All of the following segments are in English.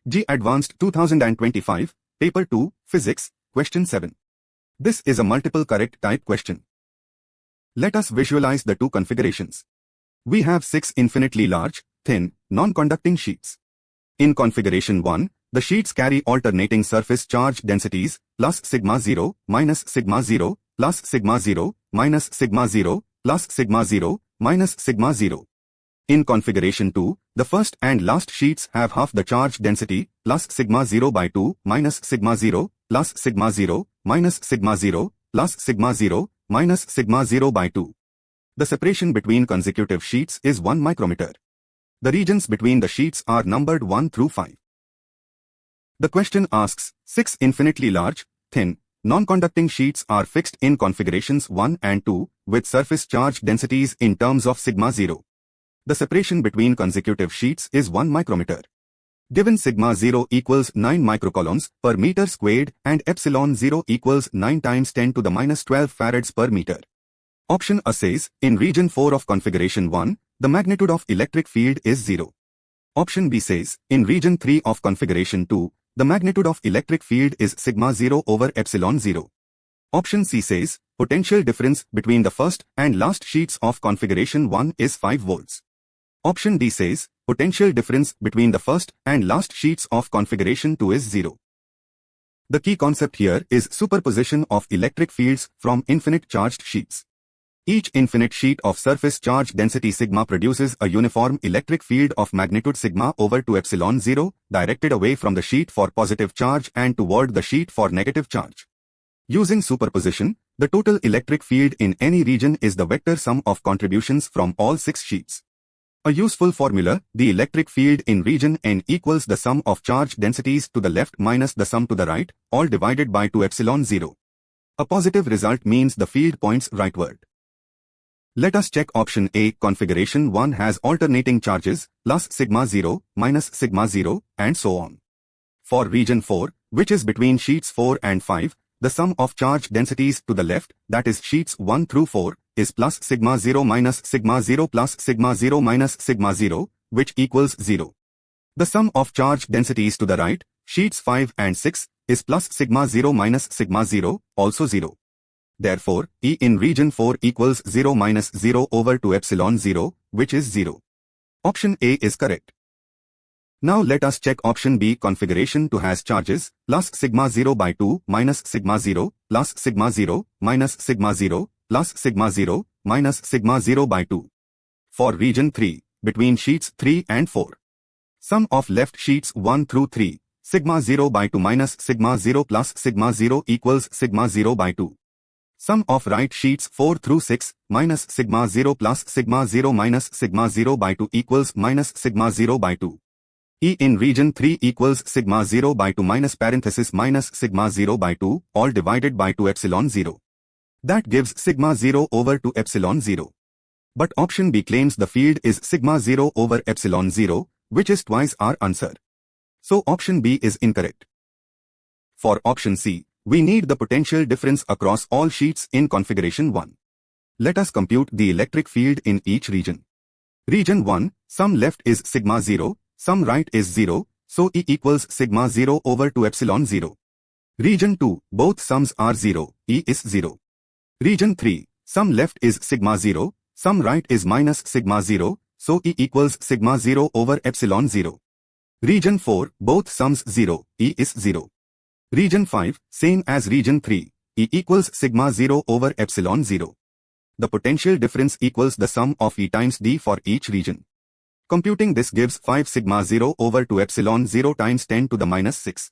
JEE Advanced 2025, Paper 2, Physics, Question 7. This is a multiple correct type question. Let us visualize the two configurations. We have 6 infinitely large, thin, non-conducting sheets. In configuration 1, the sheets carry alternating surface charge densities, plus sigma 0, minus sigma 0, plus sigma 0, minus sigma 0, plus sigma 0, minus sigma 0. In configuration 2, the first and last sheets have half the charge density, plus sigma 0 by 2, minus sigma 0, plus sigma 0, minus sigma 0, plus sigma 0, minus sigma 0 by 2. The separation between consecutive sheets is 1 micrometer. The regions between the sheets are numbered 1 through 5. The question asks, 6 infinitely large, thin, non-conducting sheets are fixed in configurations 1 and 2, with surface charge densities in terms of sigma 0. The separation between consecutive sheets is 1 micrometer. Given sigma 0 equals 9 microcoulombs per meter squared and epsilon 0 equals 9 times 10 to the minus 12 farads per meter. Option A says, in region 4 of configuration 1, the magnitude of electric field is 0. Option B says, in region 3 of configuration 2, the magnitude of electric field is sigma 0 over epsilon 0. Option C says, potential difference between the first and last sheets of configuration 1 is 5 volts. Option D says, potential difference between the first and last sheets of configuration 2 is 0. The key concept here is superposition of electric fields from infinite charged sheets. Each infinite sheet of surface charge density sigma produces a uniform electric field of magnitude sigma over 2 epsilon 0, directed away from the sheet for positive charge and toward the sheet for negative charge. Using superposition, the total electric field in any region is the vector sum of contributions from all 6 sheets. A useful formula, the electric field in region N equals the sum of charge densities to the left minus the sum to the right, all divided by 2 epsilon 0. A positive result means the field points rightward. Let us check option A. Configuration 1 has alternating charges, plus sigma 0, minus sigma 0, and so on. For region 4, which is between sheets 4 and 5, the sum of charge densities to the left, that is sheets 1 through 4, is plus sigma 0 minus sigma 0 plus sigma 0 minus sigma 0, which equals 0. The sum of charge densities to the right, sheets 5 and 6, is plus sigma 0 minus sigma 0, also 0. Therefore, E in region 4 equals 0 minus 0 over 2 epsilon 0, which is 0. Option A is correct. Now let us check option B. Configuration 2 has charges, plus sigma 0 by 2 minus sigma 0, plus sigma 0, minus sigma 0, plus sigma 0, minus sigma 0 by 2. For region 3, between sheets 3 and 4. Sum of left sheets 1 through 3, sigma 0 by 2 minus sigma 0 plus sigma 0 equals sigma 0 by 2. Sum of right sheets 4 through 6, minus sigma 0 plus sigma 0 minus sigma 0 by 2 equals minus sigma 0 by 2. E in region 3 equals sigma 0 by 2 minus parenthesis minus sigma 0 by 2, all divided by 2 epsilon 0. That gives sigma 0 over 2 epsilon 0. But option B claims the field is sigma 0 over epsilon 0, which is twice our answer. So option B is incorrect. For option C, we need the potential difference across all sheets in configuration 1. Let us compute the electric field in each region. Region 1, sum left is sigma 0, sum right is 0, so E equals sigma 0 over 2 epsilon 0. Region 2, both sums are 0, E is 0. Region 3, sum left is sigma 0, sum right is minus sigma 0, so E equals sigma 0 over epsilon 0. Region 4, both sums 0, E is 0. Region 5, same as region 3, E equals sigma 0 over epsilon 0. The potential difference equals the sum of E times D for each region. Computing this gives 5 sigma 0 over 2 epsilon 0 times 10 to the minus 6.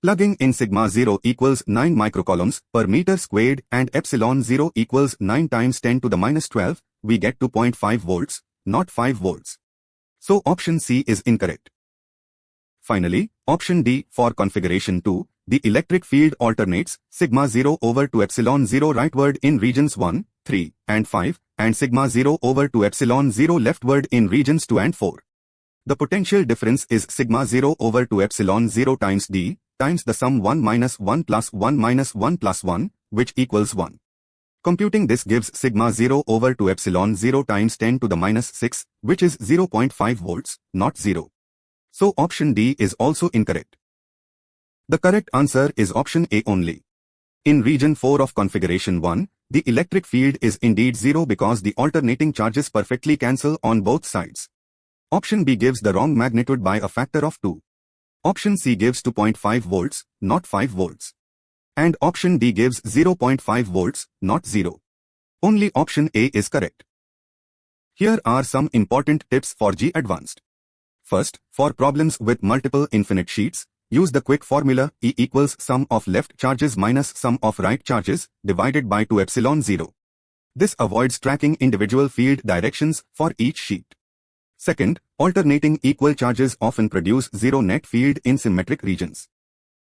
Plugging in sigma 0 equals 9 microcoulombs per meter squared and epsilon 0 equals 9 times 10 to the minus 12, we get 2.5 volts, not 5 volts. So option C is incorrect. Finally, option D. For configuration 2, the electric field alternates sigma 0 over 2 epsilon 0 rightward in regions 1, 3, and 5, and sigma 0 over 2 epsilon 0 leftward in regions 2 and 4. The potential difference is sigma 0 over 2 epsilon 0 times D, times the sum 1 minus 1 plus 1 minus 1 plus 1, which equals 1. Computing this gives sigma 0 over 2 epsilon 0 times 10 to the minus 6, which is 0.5 volts, not 0. So option D is also incorrect. The correct answer is option A only. In region 4 of configuration 1, the electric field is indeed 0 because the alternating charges perfectly cancel on both sides. Option B gives the wrong magnitude by a factor of 2. Option C gives 2.5 volts, not 5 volts. And option D gives 0.5 volts, not 0. Only option A is correct. Here are some important tips for JEE Advanced. First, for problems with multiple infinite sheets, use the quick formula E equals sum of left charges minus sum of right charges divided by 2 epsilon 0. This avoids tracking individual field directions for each sheet. Second, alternating equal charges often produce zero net field in symmetric regions.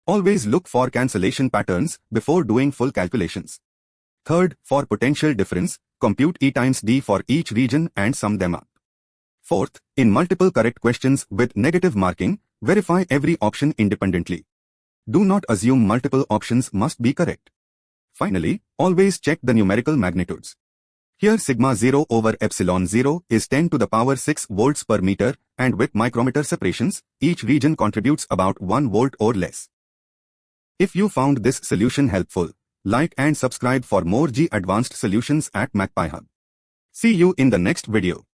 Always look for cancellation patterns before doing full calculations. Third, for potential difference, compute E times D for each region and sum them up. Fourth, in multiple correct questions with negative marking, verify every option independently. Do not assume multiple options must be correct. Finally, always check the numerical magnitudes. Here sigma 0 over epsilon 0 is 10 to the power 6 volts per meter, and with micrometer separations, each region contributes about 1 volt or less. If you found this solution helpful, like and subscribe for more JEE Advanced solutions at MAGPIEHUB. See you in the next video.